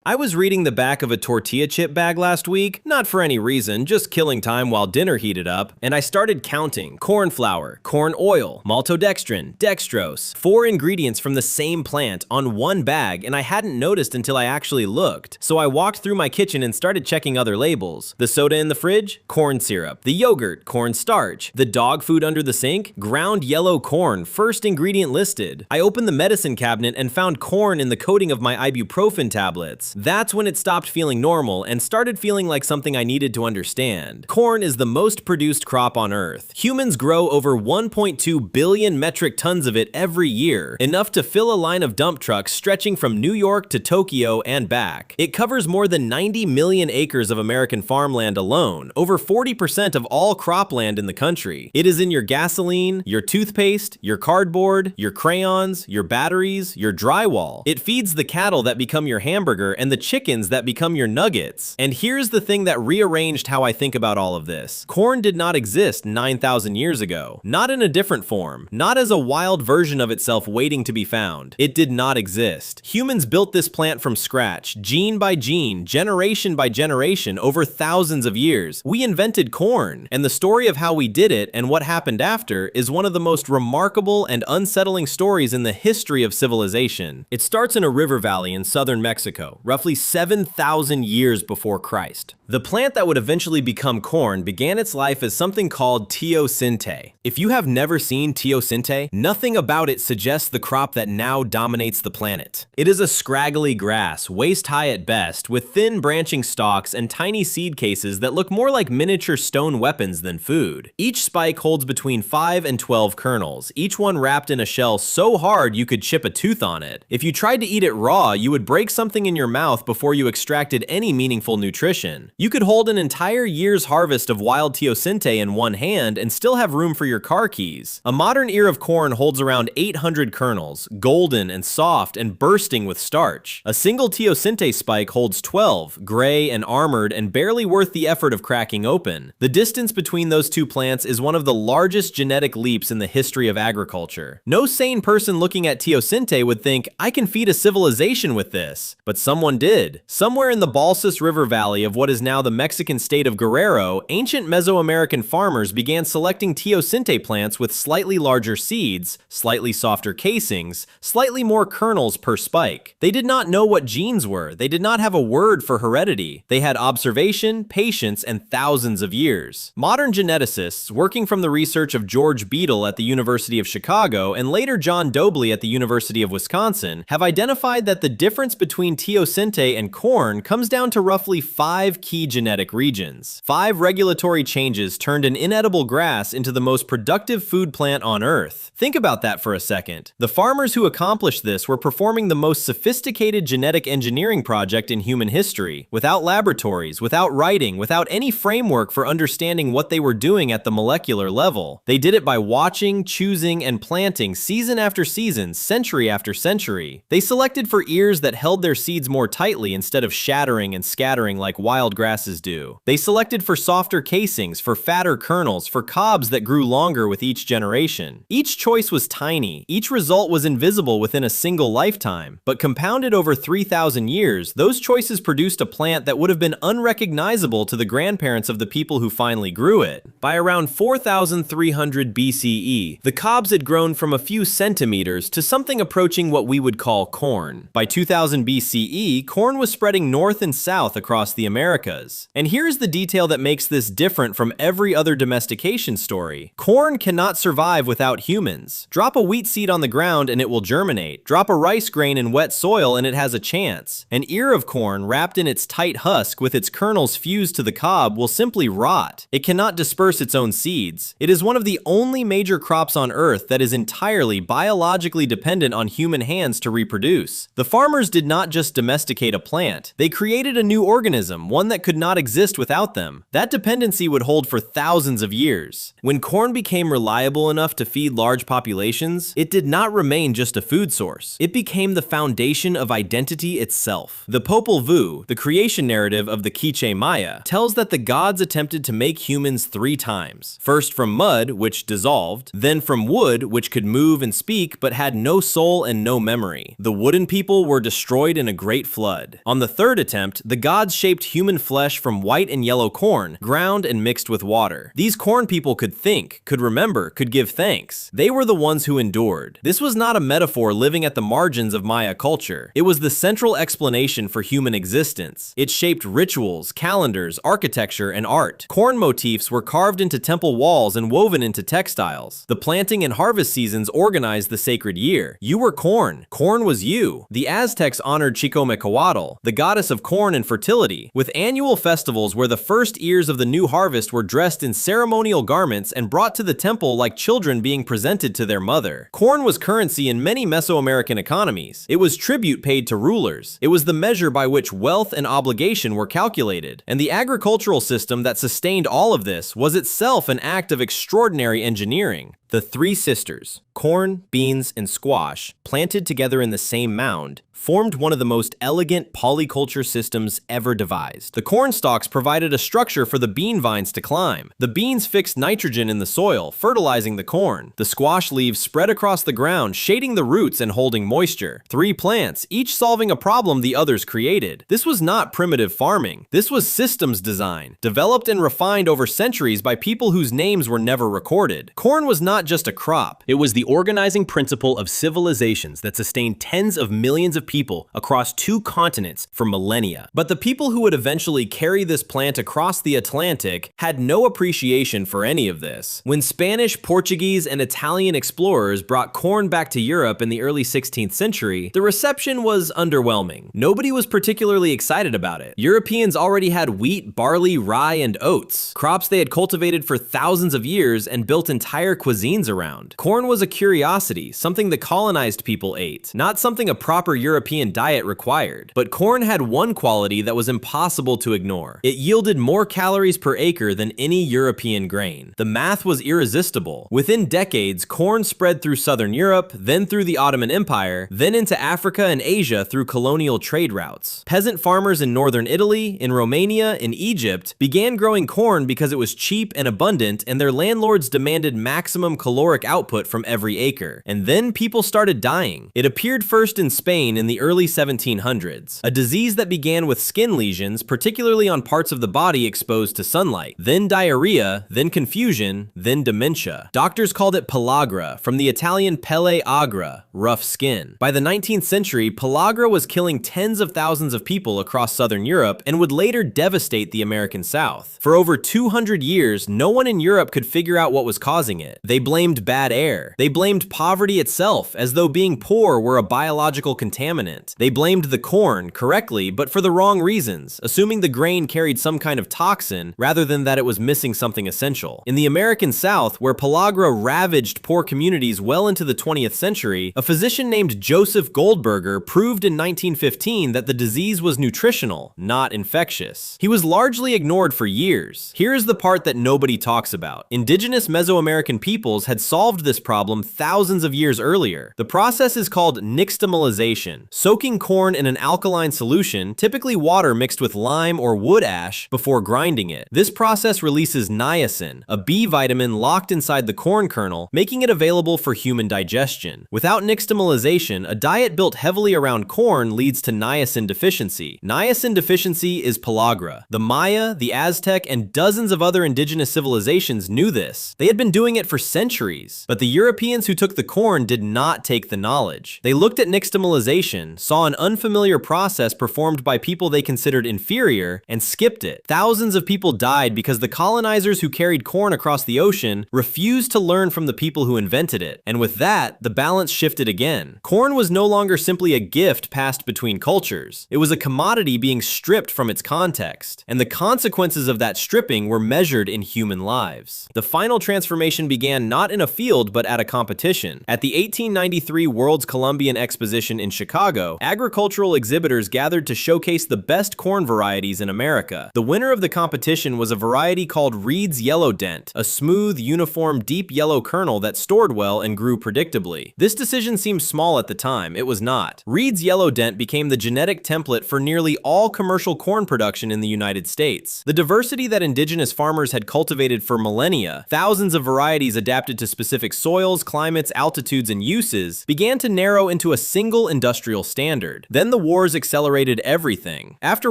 I was reading the back of a tortilla chip bag last week, not for any reason, just killing time while dinner heated up, and I started counting corn flour, corn oil, maltodextrin, dextrose, 4 ingredients from the same plant on one bag, and I hadn't noticed until I actually looked. So I walked through my kitchen and started checking other labels. The soda in the fridge? Corn syrup. The yogurt? Corn starch. The dog food under the sink? Ground yellow corn, first ingredient listed. I opened the medicine cabinet and found corn in the coating of my ibuprofen tablets. That's when it stopped feeling normal and started feeling like something I needed to understand. Corn is the most produced crop on Earth. Humans grow over 1.2 billion metric tons of it every year, enough to fill a line of dump trucks stretching from New York to Tokyo and back. It covers more than 90 million acres of American farmland alone, over 40% of all cropland in the country. It is in your gasoline, your toothpaste, your cardboard, your crayons, your batteries, your drywall. It feeds the cattle that become your hamburger and the chickens that become your nuggets. And here's the thing that rearranged how I think about all of this. Corn did not exist 9,000 years ago. Not in a different form. Not as a wild version of itself waiting to be found. It did not exist. Humans built this plant from scratch, gene by gene, generation by generation, over thousands of years. We invented corn, and the story of how we did it and what happened after is one of the most remarkable and unsettling stories in the history of civilization. It starts in a river valley in southern Mexico, roughly 7,000 years before Christ. The plant that would eventually become corn began its life as something called teosinte. If you have never seen teosinte, nothing about it suggests the crop that now dominates the planet. It is a scraggly grass, waist-high at best, with thin branching stalks and tiny seed cases that look more like miniature stone weapons than food. Each spike holds between 5 and 12 kernels, each one wrapped in a shell so hard you could chip a tooth on it. If you tried to eat it raw, you would break something in your mouth before you extracted any meaningful nutrition. You could hold an entire year's harvest of wild teosinte in one hand and still have room for your car keys. A modern ear of corn holds around 800 kernels, golden and soft and bursting with starch. A single teosinte spike holds 12, gray and armored and barely worth the effort of cracking open. The distance between those two plants is one of the largest genetic leaps in the history of agriculture. No sane person looking at teosinte would think, I can feed a civilization with this. But someone did. Somewhere in the Balsas River Valley of what is now the Mexican state of Guerrero, ancient Mesoamerican farmers began selecting teosinte plants with slightly larger seeds, slightly softer casings, slightly more kernels per spike. They did not know what genes were. They did not have a word for heredity. They had observation, patience, and thousands of years. Modern geneticists, working from the research of George Beadle at the University of Chicago and later John Dobley at the University of Wisconsin, have identified that the difference between teosinte and corn comes down to roughly 5 key genetic regions. 5 regulatory changes turned an inedible grass into the most productive food plant on Earth. Think about that for a second. The farmers who accomplished this were performing the most sophisticated genetic engineering project in human history, without laboratories, without writing, without any framework for understanding what they were doing at the molecular level. They did it by watching, choosing, and planting season after season, century after century. They selected for ears that held their seeds more tightly instead of shattering and scattering like wild grasses do. They selected for softer casings, for fatter kernels, for cobs that grew longer with each generation. Each choice was tiny. Each result was invisible within a single lifetime. But compounded over 3,000 years, those choices produced a plant that would have been unrecognizable to the grandparents of the people who finally grew it. By around 4,300 BCE, the cobs had grown from a few centimeters to something approaching what we would call corn. By 2000 BCE, corn was spreading north and south across the Americas. And here's the detail that makes this different from every other domestication story. Corn cannot survive without humans. Drop a wheat seed on the ground and it will germinate. Drop a rice grain in wet soil and it has a chance. An ear of corn wrapped in its tight husk with its kernels fused to the cob will simply rot. It cannot disperse its own seeds. It is one of the only major crops on Earth that is entirely biologically dependent on human hands to reproduce. The farmers did not just domesticate a plant. They created a new organism, one that could not exist without them. That dependency would hold for thousands of years. When corn became reliable enough to feed large populations, it did not remain just a food source. It became the foundation of identity itself. The Popol Vuh, the creation narrative of the Quiche Maya, tells that the gods attempted to make humans 3 times. First from mud, which dissolved, then from wood, which could move and speak but had no soul and no memory. The wooden people were destroyed in a great flood flood. On the third attempt, the gods shaped human flesh from white and yellow corn, ground and mixed with water. These corn people could think, could remember, could give thanks. They were the ones who endured. This was not a metaphor living at the margins of Maya culture. It was the central explanation for human existence. It shaped rituals, calendars, architecture, and art. Corn motifs were carved into temple walls and woven into textiles. The planting and harvest seasons organized the sacred year. You were corn. Corn was you. The Aztecs honored Chicomecoatl, the goddess of corn and fertility, with annual festivals where the first ears of the new harvest were dressed in ceremonial garments and brought to the temple like children being presented to their mother. Corn was currency in many Mesoamerican economies. It was tribute paid to rulers. It was the measure by which wealth and obligation were calculated. And the agricultural system that sustained all of this was itself an act of extraordinary engineering. The three sisters, corn, beans, and squash, planted together in the same mound, formed one of the most elegant polyculture systems ever devised. The corn stalks provided a structure for the bean vines to climb. The beans fixed nitrogen in the soil, fertilizing the corn. The squash leaves spread across the ground, shading the roots and holding moisture. Three plants, each solving a problem the others created. This was not primitive farming. This was systems design, developed and refined over centuries by people whose names were never recorded. Corn was not just a crop. It was the organizing principle of civilizations that sustained tens of millions of people across 2 continents for millennia. But the people who would eventually carry this plant across the Atlantic had no appreciation for any of this. When Spanish, Portuguese, and Italian explorers brought corn back to Europe in the early 16th century, the reception was underwhelming. Nobody was particularly excited about it. Europeans already had wheat, barley, rye, and oats, crops they had cultivated for thousands of years and built entire cuisines around. Corn was a curiosity, something the colonized people ate, not something a proper European diet required. But corn had one quality that was impossible to ignore. It yielded more calories per acre than any European grain. The math was irresistible. Within decades, corn spread through southern Europe, then through the Ottoman Empire, then into Africa and Asia through colonial trade routes. Peasant farmers in northern Italy, in Romania, in Egypt began growing corn because it was cheap and abundant, and their landlords demanded maximum caloric output from every acre. And then people started dying. It appeared first in Spain in the early 1700s, a disease that began with skin lesions, particularly on parts of the body exposed to sunlight, then diarrhea, then confusion, then dementia. Doctors called it pellagra, from the Italian pelle agra, rough skin. By the 19th century, pellagra was killing tens of thousands of people across southern Europe and would later devastate the American South. For over 200 years, no one in Europe could figure out what was causing it. They blamed bad air. They blamed poverty itself, as though being poor were a biological contaminant. They blamed the corn, correctly, but for the wrong reasons, assuming the grain carried some kind of toxin rather than that it was missing something essential. In the American South, where pellagra ravaged poor communities well into the 20th century, a physician named Joseph Goldberger proved in 1915 that the disease was nutritional, not infectious. He was largely ignored for years. Here's the part that nobody talks about. Indigenous Mesoamerican peoples had solved this problem thousands of years earlier. The process is called nixtamalization, soaking corn in an alkaline solution, typically water mixed with lime or wood ash, before grinding it. This process releases niacin, a B vitamin locked inside the corn kernel, making it available for human digestion. Without nixtamalization, a diet built heavily around corn leads to niacin deficiency. Niacin deficiency is pellagra. The Maya, the Aztec, and dozens of other indigenous civilizations knew this. They had been doing it for centuries. But the Europeans who took the corn did not take the knowledge. They looked at nixtamalization, saw an unfamiliar process performed by people they considered inferior, and skipped it. Thousands of people died because the colonizers who carried corn across the ocean refused to learn from the people who invented it. And with that, the balance shifted again. Corn was no longer simply a gift passed between cultures. It was a commodity being stripped from its context. And the consequences of that stripping were measured in human lives. The final transformation began not in a field but at a competition. At the 1893 World's Columbian Exposition in Chicago, agricultural exhibitors gathered to showcase the best corn varieties in America. The winner of the competition was a variety called Reed's Yellow Dent, a smooth, uniform, deep yellow kernel that stored well and grew predictably. This decision seemed small at the time. It was not. Reed's Yellow Dent became the genetic template for nearly all commercial corn production in the United States. The diversity that indigenous farmers had cultivated for millennia, thousands of varieties adapted adapted to specific soils, climates, altitudes, and uses, began to narrow into a single industrial standard. Then the wars accelerated everything. After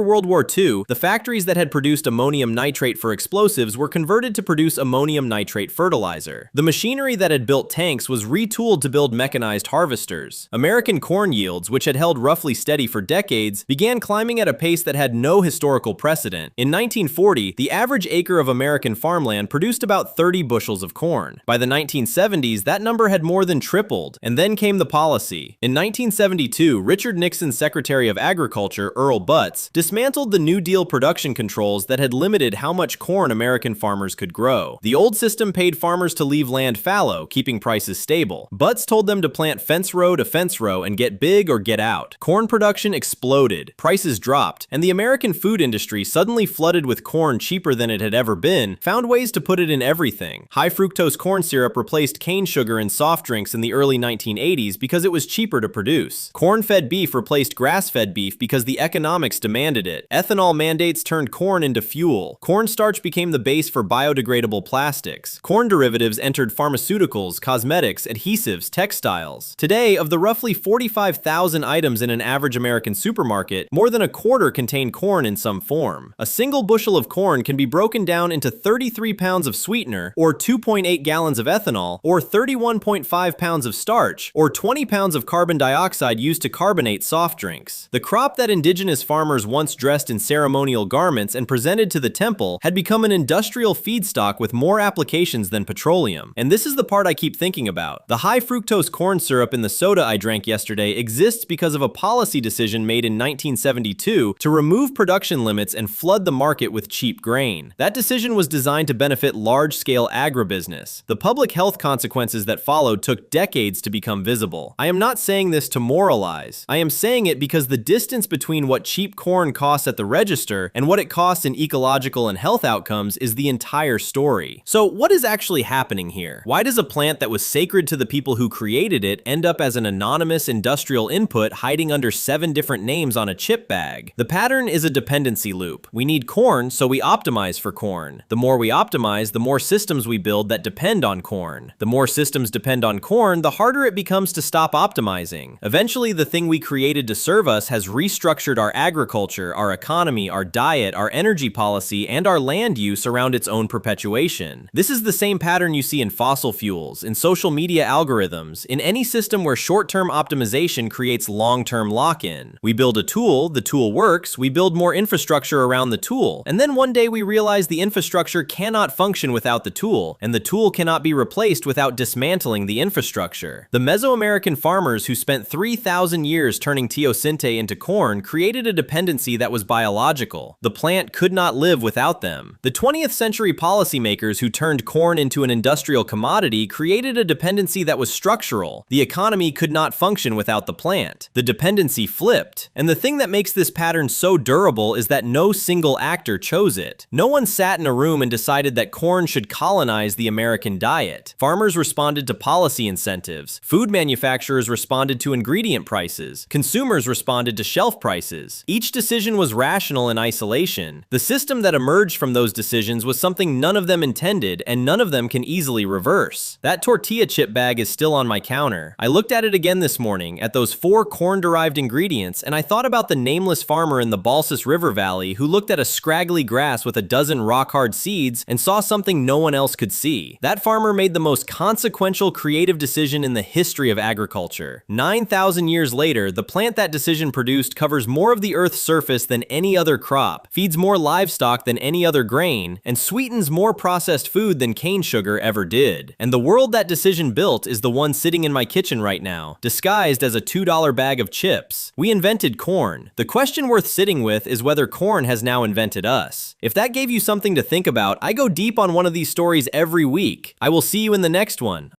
World War II, the factories that had produced ammonium nitrate for explosives were converted to produce ammonium nitrate fertilizer. The machinery that had built tanks was retooled to build mechanized harvesters. American corn yields, which had held roughly steady for decades, began climbing at a pace that had no historical precedent. In 1940, the average acre of American farmland produced about 30 bushels of corn. By the 1970s, that number had more than tripled, and then came the policy. In 1972, Richard Nixon's Secretary of Agriculture, Earl Butz, dismantled the New Deal production controls that had limited how much corn American farmers could grow. The old system paid farmers to leave land fallow, keeping prices stable. Butz told them to plant fence row to fence row and get big or get out. Corn production exploded, prices dropped, and the American food industry, suddenly flooded with corn cheaper than it had ever been, found ways to put it in everything. High fructose corn syrup replaced cane sugar in soft drinks in the early 1980s because it was cheaper to produce. Corn-fed beef replaced grass-fed beef because the economics demanded it. Ethanol mandates turned corn into fuel. Cornstarch became the base for biodegradable plastics. Corn derivatives entered pharmaceuticals, cosmetics, adhesives, textiles. Today, of the roughly 45,000 items in an average American supermarket, more than a quarter contain corn in some form. A single bushel of corn can be broken down into 33 pounds of sweetener, or 2.8 gallons of ethanol, or 31.5 pounds of starch, or 20 pounds of carbon dioxide used to carbonate soft drinks. The crop that indigenous farmers once dressed in ceremonial garments and presented to the temple had become an industrial feedstock with more applications than petroleum. And this is the part I keep thinking about. The high fructose corn syrup in the soda I drank yesterday exists because of a policy decision made in 1972 to remove production limits and flood the market with cheap grain. That decision was designed to benefit large-scale agribusiness. The public health consequences that followed took decades to become visible. I am not saying this to moralize. I am saying it because the distance between what cheap corn costs at the register and what it costs in ecological and health outcomes is the entire story. So what is actually happening here? Why does a plant that was sacred to the people who created it end up as an anonymous industrial input hiding under 7 different names on a chip bag? The pattern is a dependency loop. We need corn, so we optimize for corn. The more we optimize, the more systems we build that depend on corn. The more systems depend on corn, the harder it becomes to stop optimizing. Eventually, the thing we created to serve us has restructured our agriculture, our economy, our diet, our energy policy, and our land use around its own perpetuation. This is the same pattern you see in fossil fuels, in social media algorithms, in any system where short-term optimization creates long-term lock-in. We build a tool, the tool works, we build more infrastructure around the tool, and then one day we realize the infrastructure cannot function without the tool, and the tool cannot be replaced without dismantling the infrastructure. The Mesoamerican farmers who spent 3,000 years turning teosinte into corn created a dependency that was biological. The plant could not live without them. The 20th century policymakers who turned corn into an industrial commodity created a dependency that was structural. The economy could not function without the plant. The dependency flipped. And the thing that makes this pattern so durable is that no single actor chose it. No one sat in a room and decided that corn should colonize the American diet. Farmers responded to policy incentives. Food manufacturers responded to ingredient prices. Consumers responded to shelf prices. Each decision was rational in isolation. The system that emerged from those decisions was something none of them intended, and none of them can easily reverse. That tortilla chip bag is still on my counter. I looked at it again this morning, at those 4 corn-derived ingredients, and I thought about the nameless farmer in the Balsas River Valley who looked at a scraggly grass with a dozen rock-hard seeds and saw something no one else could see. That farmer made the most consequential creative decision in the history of agriculture. 9,000 years later, the plant that decision produced covers more of the Earth's surface than any other crop, feeds more livestock than any other grain, and sweetens more processed food than cane sugar ever did. And the world that decision built is the one sitting in my kitchen right now, disguised as a $2 bag of chips. We invented corn. The question worth sitting with is whether corn has now invented us. If that gave you something to think about, I go deep on one of these stories every week. I will see you in the next one.